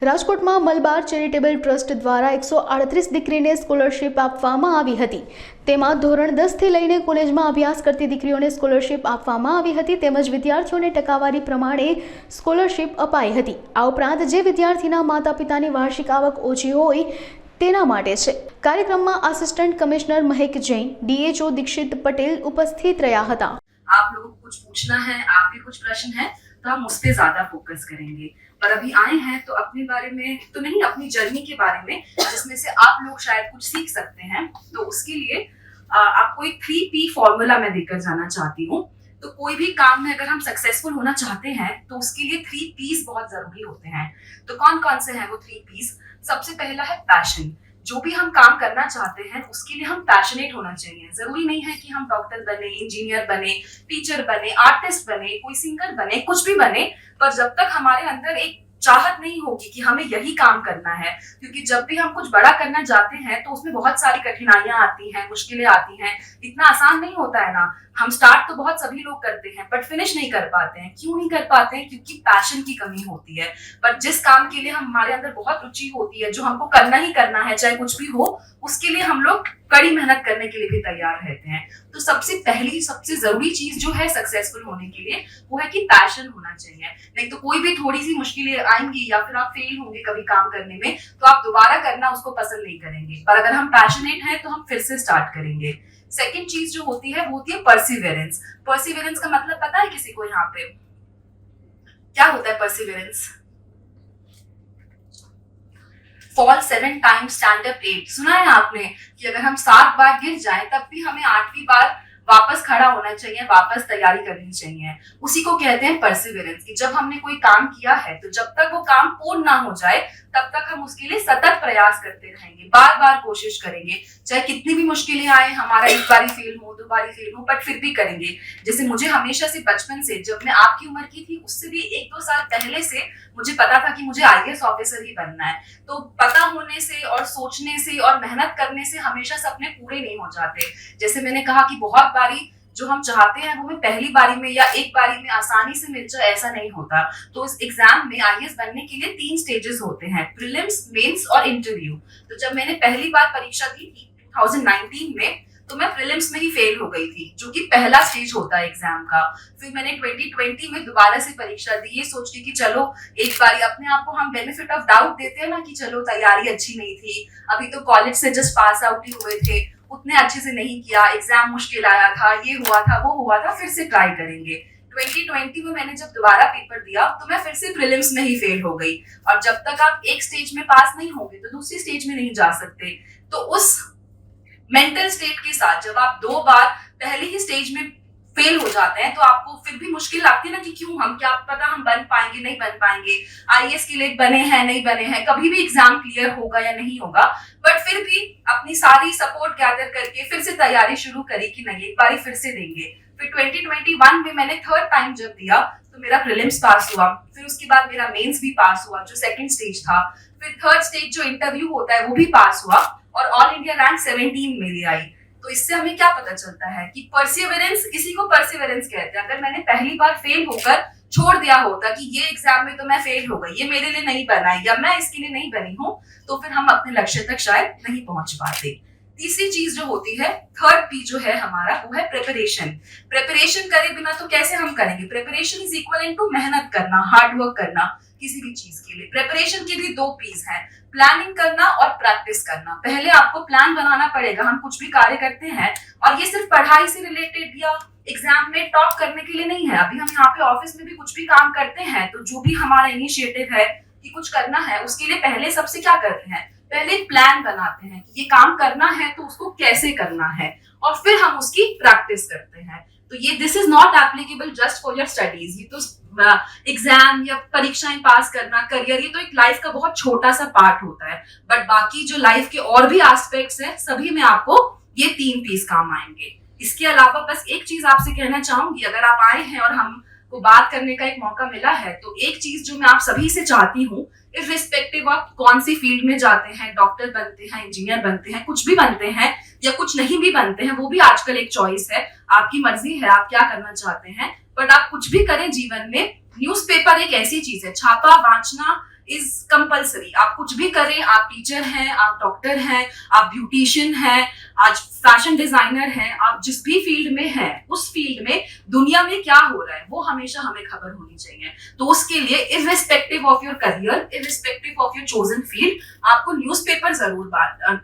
રાજકોટમાં Malabar charitable trust દ્વારા 138 દીકરીને સ્કોલરશીપ આપવામાં આવી હતી। તેમાં ધોરણ 10 થી લઈને કોલેજમાં અભ્યાસ કરતી દીકરીઓને સ્કોલરશીપ આપવામાં આવી હતી તેમજ વિદ્યાર્થીઓને ટકાવારી પ્રમાણે સ્કોલરશીપ અપાઈ હતી। આ ઉપરાંત જે વિદ્યાર્થીના માતા-પિતાની વાર્ષિક આવક ઓછી હોય તેના માટે છે। કાર્યક્રમમાં આસિસ્ટન્ટ કમિશ્નર મહેક જૈન, ડીએચઓ દીક્ષિત पटेल उपस्थित રહ્યા હતા। आप लोगों को कुछ पूछना है, आपके कुछ प्रश्न है तो हम उस पे ज्यादा फोकस करेंगे। पर अभी आए हैं तो अपने बारे में तो नहीं, अपनी जर्नी के बारे में जिसमें से आप लोग शायद कुछ सीख सकते हैं। तो उसके लिए आपको एक 3P फॉर्मूला मैं देकर जाना चाहती हूँ। तो कोई भी काम में अगर हम सक्सेसफुल होना चाहते हैं तो उसके लिए 3P's बहुत जरूरी होते हैं। तो कौन कौन से हैं वो 3P's? सबसे पहला है पैशन। जो भी हम काम करना चाहते हैं उसके लिए हम पैशनेट होना चाहिए। जरूरी नहीं है कि हम डॉक्टर बने, इंजीनियर बने, टीचर बने, आर्टिस्ट बने, कोई सिंगर बने, कुछ भी बने, पर जब तक हमारे अंदर एक चाहत नहीं होगी कि हमें यही काम करना है, क्योंकि जब भी हम कुछ बड़ा करना चाहते हैं तो उसमें बहुत सारी कठिनाइयां आती हैं, मुश्किलें आती हैं। इतना आसान नहीं होता है ना। हम स्टार्ट तो बहुत सभी लोग करते हैं बट फिनिश नहीं कर पाते हैं। क्यों नहीं कर पाते हैं? क्योंकि पैशन की कमी होती है। पर जिस काम के लिए हमारे अंदर बहुत रुचि होती है, जो हमको करना ही करना है चाहे कुछ भी हो, उसके लिए हम लोग कड़ी मेहनत करने के लिए भी तैयार रहते हैं। तो सबसे पहली सबसे जरूरी चीज जो है सक्सेसफुल होने के लिए वो है कि पैशन होना चाहिए। नहीं तो कोई भी थोड़ी सी मुश्किलें आएंगी या फिर आप फेल होंगे कभी काम करने में तो आप दोबारा करना उसको पसंद नहीं करेंगे। पर अगर हम पैशनेट हैं तो हम फिर से स्टार्ट करेंगे। सेकेंड चीज जो होती है वो होती है परसिवेरेंस। परसिवेरेंस का मतलब पता है किसी को? यहाँ पे क्या होता है perseverance? Fall 7 times stand up 8। सुना है आपने कि अगर हम 7 बार गिर जाएं तब भी हमें 8वीं बार वापस खड़ा होना चाहिए, वापस तैयारी करनी चाहिए। उसी को कहते हैं परसिवेरेंस। कि जब हमने कोई काम किया है तो जब तक वो काम पूर्ण ना हो जाए तब तक हम उसके लिए सतत प्रयास करते रहेंगे, बार बार कोशिश करेंगे। चाहे कितनी भी मुश्किलें आए, हमारा एक बारी फेल हो, 2 बारी फेल हो, बट फिर भी करेंगे। जैसे मुझे हमेशा से बचपन से, जब मैं आपकी उम्र की थी उससे भी 1-2 साल पहले से मुझे पता था कि मुझे IAS ऑफिसर ही बनना है। तो पता होने से और सोचने से और मेहनत करने से हमेशा सपने पूरे नहीं हो जाते। जैसे मैंने कहा कि बहुत बारी जो हम चाहते हैं वो हमें पहली बारी में या एक बारी में आसानी से मिल जाए, ऐसा नहीं होता। तो इस एग्जाम में IAS बनने के लिए 3 स्टेजेस होते हैं, प्रीलिम्स, मेंस और इंटरव्यू। तो जब मैंने पहली बार परीक्षा दी 2019 में तो मैं प्रीलिम्स में ही फेल हो गई थी, जो कि पहला स्टेज होता है एग्जाम का। फिर मैंने 2020 में दोबारा से परीक्षा दी, ये सोच के कि चलो एक बारी अपने आप को हम बेनिफिट ऑफ डाउट देते हैं ना कि चलो तैयारी अच्छी नहीं थी, अभी तो कॉलेज से जस्ट पास आउट ही हुए थे, उतने अच्छे से नहीं किया, एग्जाम मुश्किल आया था, ये हुआ था, वो हुआ था, फिर से ट्राई करेंगे। 2020 में मैंने जब दोबारा पेपर दिया तो मैं फिर से प्रीलिम्स में ही फेल हो गई। और जब तक आप एक स्टेज में पास नहीं होंगे तो दूसरी स्टेज में नहीं जा सकते। तो उस मेंटल स्टेट के साथ जब आप 2 बार पहले ही स्टेज में फेल हो जाते हैं तो आपको फिर भी मुश्किल लगती है ना कि क्यों, हम क्या पता हम बन पाएंगे नहीं बन पाएंगे, IAS के लिए बने हैं नहीं बने हैं, कभी भी एग्जाम क्लियर होगा या नहीं होगा। बट फिर भी अपनी सारी सपोर्ट गैदर करके फिर से तैयारी शुरू करी कि नहीं एक बारी फिर से देंगे। फिर 2021 में मैंने 3rd टाइम जब दिया तो मेरा प्रीलिम्स पास हुआ, फिर उसके बाद मेरा मेंस भी पास हुआ जो 2nd स्टेज था, फिर 3rd स्टेज जो इंटरव्यू होता है वो भी पास हुआ और ऑल इंडिया रैंक 17 मेरी आई। तो इससे हमें क्या पता चलता है कि परसिवेरेंस, इसी को परसिवेरेंस कहते हैं। अगर मैंने पहली बार फेल होकर छोड़ दिया होता कि ये एग्जाम में तो मैं फेल हो गई, ये मेरे लिए नहीं बना है या मैं इसके लिए नहीं बनी हूँ, तो फिर हम अपने लक्ष्य तक शायद नहीं पहुंच पाते। तीसरी चीज जो होती है, 3rd P जो है हमारा, वो है प्रिपरेशन। प्रिपरेशन करे बिना तो कैसे हम करेंगे? प्रिपरेशन इज इक्वल टू मेहनत करना, हार्ड वर्क करना किसी भी चीज के लिए। प्रिपरेशन के भी 2 P's हैं, प्लानिंग करना और प्रैक्टिस करना। पहले आपको प्लान बनाना पड़ेगा। हम कुछ भी कार्य करते हैं और ये सिर्फ पढ़ाई से रिलेटेड या एग्जाम में टॉप करने के लिए नहीं है। अभी हम यहाँ पे ऑफिस में भी कुछ भी काम करते हैं तो जो भी हमारा इनिशिएटिव है कि कुछ करना है उसके लिए पहले सबसे क्या करते हैं, पहले एक प्लान बनाते हैं कि ये काम करना है तो उसको कैसे करना है और फिर हम उसकी प्रैक्टिस करते हैं। तो ये this is not applicable just for your studies. ये तो एग्जाम या परीक्षाएं पास करना, करियर, ये तो एक लाइफ का बहुत छोटा सा पार्ट होता है। बट बाकी जो लाइफ के और भी एस्पेक्ट्स है सभी में आपको ये 3 P's काम आएंगे। इसके अलावा बस एक चीज आपसे कहना चाहूंगी, अगर आप आए हैं और हमको बात करने का एक मौका मिला है तो एक चीज जो मैं आप सभी से चाहती हूँ, इर्रिस्पेक्टिव ऑफ कौन सी फील्ड में जाते हैं, डॉक्टर बनते हैं, इंजीनियर बनते हैं, कुछ भी बनते हैं या कुछ नहीं भी बनते हैं, वो भी आजकल एक चॉइस है, आपकी मर्जी है आप क्या करना चाहते हैं। बट आप कुछ भी करें जीवन में, न्यूज़पेपर एक ऐसी चीज है, छापा, वांचना, इज कंपलसरी। आप कुछ भी करें, आप टीचर हैं, आप डॉक्टर हैं, आप ब्यूटिशियन हैं, आज फैशन डिजाइनर हैं, आप जिस भी फील्ड में हैं, उस फील्ड में दुनिया में क्या हो रहा है वो हमेशा हमें खबर होनी चाहिए। तो उसके लिए irrespective of your career, irrespective of your chosen field, आपको न्यूज़पेपर जरूर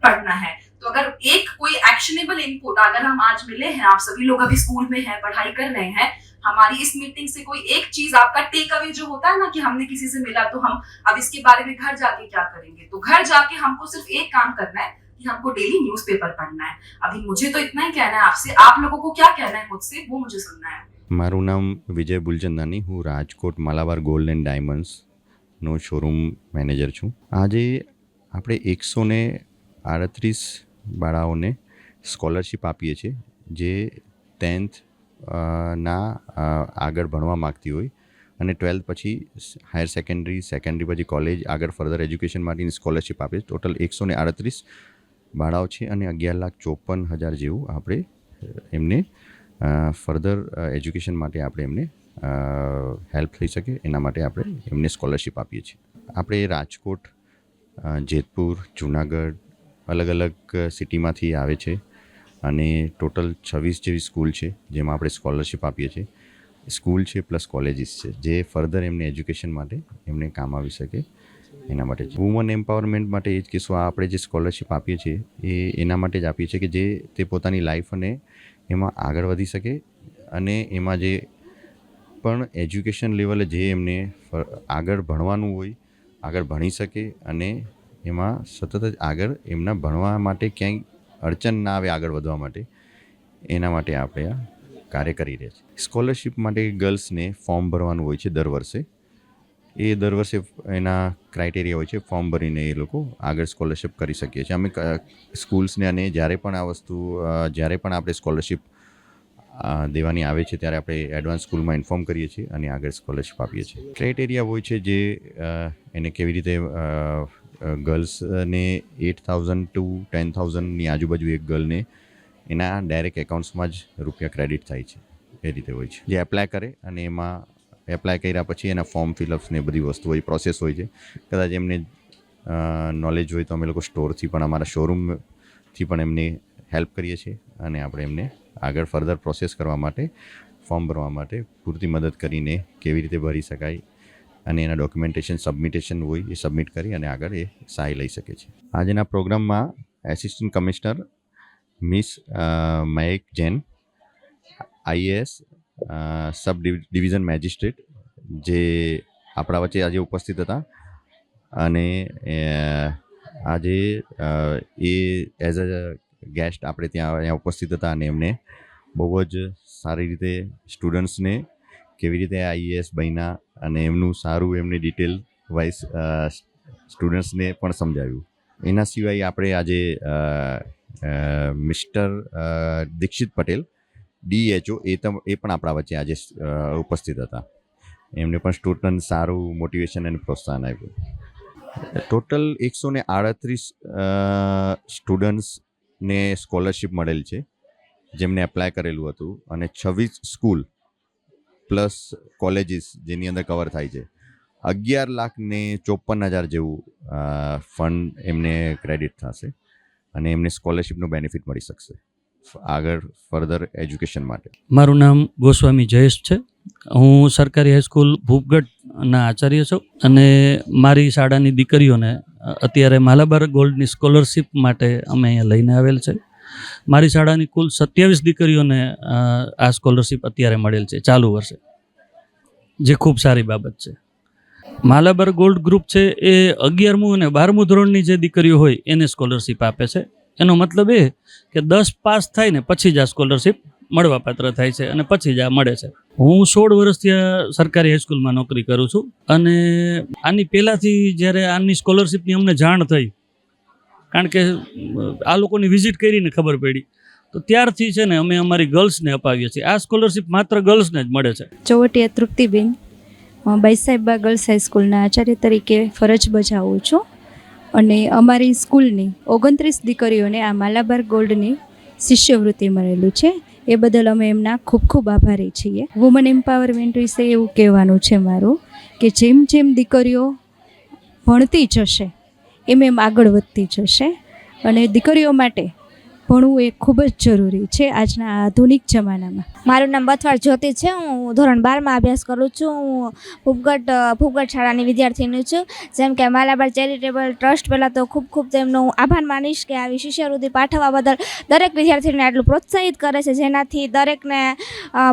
पढ़ना है। तो अगर एक कोई एक्शनेबल इनपुट, अगर हम आज मिले हैं, आप सभी लोग अभी स्कूल में हैं, पढ़ाई कर रहे हैं, हमारी इस मीटिंग से कोई एक चीज आपका टेक अवे जो होता है ना कि हमने किसी से मिला तो हम अब इसके बारे में घर जाके क्या करेंगे, तो घर जाके हमको सिर्फ एक काम करना है कि हमको डेली न्यूज़पेपर पढ़ना है। अभी मुझे तो इतना ही कहना है आपसे, आप लोगों को क्या कहना है मुझसे वो मुझे सुनना है। મારું નામ વિજય બુલચંદાની, હું રાજકોટ માલાબાર ગોલ્ડ એન્ડ ડાયમંડ્સનો શોરૂમ મેનેજર છું. આજે આપણે 138 બાળાઓને સ્કોલરશિપ આપીએ છીએ જે 10th ના આગળ ભણવા માગતી હોય અને 12th પછી હાયર સેકન્ડરી પછી કોલેજ આગળ ફર્ધર એજ્યુકેશન માટેની સ્કોલરશિપ આપે. ટોટલ 138 બાળાઓ છે અને 11,54,000 જેવું આપણે એમને ફર્ધર એજ્યુકેશન માટે આપણે એમને હેલ્પ થઈ શકે એના માટે આપણે એમને સ્કોલરશિપ આપીએ છીએ. આપણે રાજકોટ, જેતપુર, જુનાગઢ અલગ અલગ સિટીમાંથી આવે છે અને ટોટલ 26 જેવી સ્કૂલ છે જેમાં આપણે સ્કોલરશિપ આપીએ છીએ. સ્કૂલ છે પ્લસ કોલેજીસ છે જે ફર્ધર એમને એજ્યુકેશન માટે એમને કામ આવી શકે એના માટે છે. વુમન એમ્પાવરમેન્ટ માટે એ જ કહેશું, આપણે જે સ્કોલરશિપ આપીએ છીએ એ એના માટે જ આપીએ છીએ કે જે તે પોતાની લાઈફ અને એમાં આગળ વધી શકે અને એમાં જે પણ એજ્યુકેશન લેવલે જે એમને આગળ ભણવાનું હોય આગળ ભણી શકે અને એમાં સતત જ આગળ એમના ભણવા માટે ક્યાંય અડચણ ના આવે આગળ વધવા માટે, એના માટે આપણે આ કાર્ય કરી રહ્યા છીએ. સ્કોલરશિપ માટે ગર્લ્સને ફોર્મ ભરવાનું હોય છે દર વર્ષે. એ દર વર્ષે એના ક્રાઇટેરિયા હોય છે, ફોર્મ ભરીને એ લોકો આગળ સ્કોલરશિપ કરી શકીએ છીએ. અમે સ્કૂલ્સને અને જ્યારે પણ આ વસ્તુ જ્યારે પણ આપણે સ્કોલરશિપ દેવાની આવે છે ત્યારે આપણે એડવાન્સ સ્કૂલમાં ઇન્ફોર્મ કરીએ છીએ અને આગળ સ્કોલરશિપ આપીએ છીએ. ક્રાઇટેરિયા હોય છે જે એને કેવી રીતે ગર્લ્સને 8,000 to 10,000ની આજુબાજુ એક ગર્લને એના ડાયરેક્ટ એકાઉન્ટ્સમાં જ રૂપિયા ક્રેડિટ થાય છે, એ રીતે હોય છે. જે એપ્લાય કરે અને એમાં એપ્લાય કર્યા પછી એના ફોર્મ ફિલઅપ્સ ને બધી વસ્તુ હોય, પ્રોસેસ હોય છે. કદાચ એમને નોલેજ હોય તો અમે લોકો સ્ટોરથી પણ, અમારા શોરૂમથી પણ એમને હેલ્પ કરીએ છીએ અને આપણે એમને આગળ ફર્ધર પ્રોસેસ કરવા માટે, ફોર્મ ભરવા માટે પૂરતી મદદ કરીને કેવી રીતે ભરી શકાય અને એના ડોક્યુમેન્ટેશન સબમિટેશન હોય એ સબમિટ કરી અને આગળ એ સહાય લઈ શકે છે. આજના પ્રોગ્રામમાં assistant commissioner miss Mayank Jain, IAS સબ ડિવિઝન મેજિસ્ટ્રેટ જે આપણા વચ્ચે આજે ઉપસ્થિત હતા અને આજે એ એઝ અ ગેસ્ટ આપણે ત્યાં ઉપસ્થિત હતા અને એમને બહુ જ સારી રીતે સ્ટુડન્ટ્સને કેવી રીતે IAS બન્યા અને એમનું સારું એમને ડિટેલ વાઇઝ સ્ટુડન્ટ્સને પણ સમજાવ્યું. એના સિવાય આપણે આજે મિસ્ટર દીક્ષિત પટેલ DHO એ પણ આપણા વચ્ચે આજે ઉપસ્થિત હતા. એમને પણ સ્ટુડન્ટ સારું મોટિવેશન અને પ્રોત્સાહન આપ્યું. ટોટલ 138 સ્ટુડન્ટ્સને સ્કોલરશિપ મળેલ છે જેમને એપ્લાય કરેલું હતું અને 26 સ્કૂલ પ્લસ કોલેજીસ જેની અંદર કવર થાય છે. 11,54,000 જેવું ફંડ એમને ક્રેડિટ થશે અને એમને સ્કોલરશિપનો બેનિફિટ મળી શકશે આગળ ફર્ધર એજ્યુકેશન માટે. મારું નામ ગોસ્વામી જયેશ છે. હું સરકારી હાઈસ્કૂલ ભૂપગઢના આચાર્ય છું અને મારી શાળાની દીકરીઓને અત્યારે માલાબાર ગોલ્ડની સ્કોલરશિપ માટે અમે અહીંયા લઈને આવેલ છે. મારી શાળાની કુલ 27 દીકરીઓને આ સ્કોલરશિપ અત્યારે મળેલ છે ચાલુ વર્ષે, જે ખૂબ સારી બાબત છે. માલાબાર ગોલ્ડ ગ્રુપ છે એ 11મું અને 12મું ધોરણની જે દીકરીઓ હોય એને સ્કોલરશિપ આપે છે. એનો મતલબ એ કે 10 પાસ થાય ને પછી જ આ સ્કોલરશિપ મળવાપાત્ર થાય છે અને પછી જ આ મળે છે. હું 16 વર્ષથી સરકારી હાઈસ્કૂલમાં નોકરી કરું છું અને આની પહેલાંથી જ્યારે આની સ્કોલરશિપની અમને જાણ થઈ, કારણ કે આ લોકોની વિઝિટ કરીને ખબર પડી, તો ત્યારથી છે ને અમે અમારી ગર્લ્સને અપાવીએ છીએ. આ સ્કોલરશિપ માત્ર ગર્લ્સને જ મળે છે. ચોવટિયા તૃપ્તિબેન, બાઈસાહેબા ગર્લ્સ હાઈસ્કૂલના આચાર્ય તરીકે ફરજ બજાવું છું અને અમારી સ્કૂલની 29 દીકરીઓને આ માલાબાર ગોલ્ડની શિષ્યવૃત્તિ મળેલી છે. એ બદલ અમે એમના ખૂબ ખૂબ આભારી છીએ. વુમન એમ્પાવરમેન્ટ વિશે એવું કહેવાનું છે મારું કે જેમ જેમ દીકરીઓ ભણતી જશે એમ આગળ વધતી જશે અને દીકરીઓ માટે ભણવું એ ખૂબ જ જરૂરી છે આજના આધુનિક જમાનામાં. મારું નામ બથવાડ જ્યોતિ છે. હું ધોરણ 12માં અભ્યાસ કરું છું. હું ભૂપગઢ શાળાની વિદ્યાર્થીની છું. જેમ કે માલાબાર ચેરિટેબલ ટ્રસ્ટ, પહેલાં તો ખૂબ તેમનો હું આભાર માનીશ કે આવી શિષ્યવૃત્તિ પાઠવવા બદલ દરેક વિદ્યાર્થીને આટલું પ્રોત્સાહિત કરે છે, જેનાથી દરેકને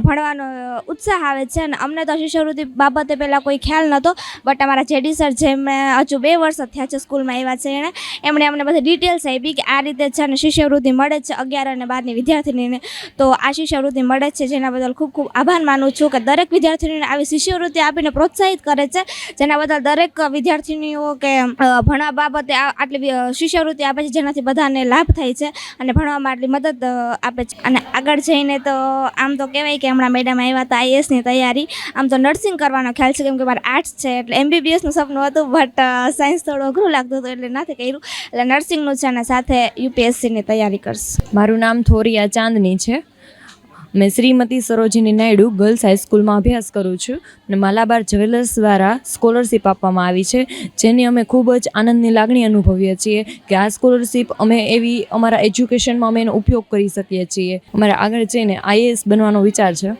ભણવાનો ઉત્સાહ આવે છે. અને અમને તો શિષ્યવૃત્તિ બાબતે પહેલાં કોઈ ખ્યાલ નહોતો, બટ અમારા જેડી સર, જેમણે હજુ 2 વર્ષ જ થયા છે સ્કૂલમાં આવ્યા છે, એમણે અમને બધી ડિટેલ્સ આપી કે આ રીતે છે અને શિષ્યવૃત્તિ મળે છે 11 અને 12ની વિદ્યાર્થીનીને. તો આ શિષ્યવૃત્તિ મળે છે, જેના બદલ ખૂબ આભાર માનું છું કે દરેક વિદ્યાર્થીનીને આવી શિષ્યવૃત્તિ આપીને પ્રોત્સાહિત કરે છે, જેના બદલ દરેક વિદ્યાર્થીનીઓ કે ભણવા બાબતે આટલી શિષ્યવૃત્તિ આપે છે, જેનાથી બધાને લાભ થાય છે અને ભણવામાં આટલી મદદ આપે છે. અને આગળ જઈને તો આમ તો કહેવાય કે હમણાં મેડમ આવ્યા હતા IASની તૈયારી, આમ તો નર્સિંગ કરવાનો ખ્યાલ છે, કેમ કે મારે આર્ટ્સ છે એટલે MBBSનું સપનું હતું, બટ સાયન્સ થોડું અઘરું લાગતું હતું એટલે નથી કર્યું. એટલે નર્સિંગનું છે અને સાથે UPSCની તૈયારી કરશે. મારું નામ થોરિયા ચાંદની છે. મેં શ્રીમતી સરોજિની નાયડુ ગર્લ્સ હાઈસ્કૂલમાં અભ્યાસ કરું છું અને માલાબાર જ્વેલર્સ દ્વારા સ્કોલરશિપ આપવામાં આવી છે, જેની અમે ખૂબ જ આનંદની લાગણી અનુભવીએ છીએ કે આ સ્કોલરશિપ અમે એવી અમારા એજ્યુકેશનમાં અમે એનો ઉપયોગ કરી શકીએ છીએ. અમારે આગળ જઈને IAS બનવાનો વિચાર છે.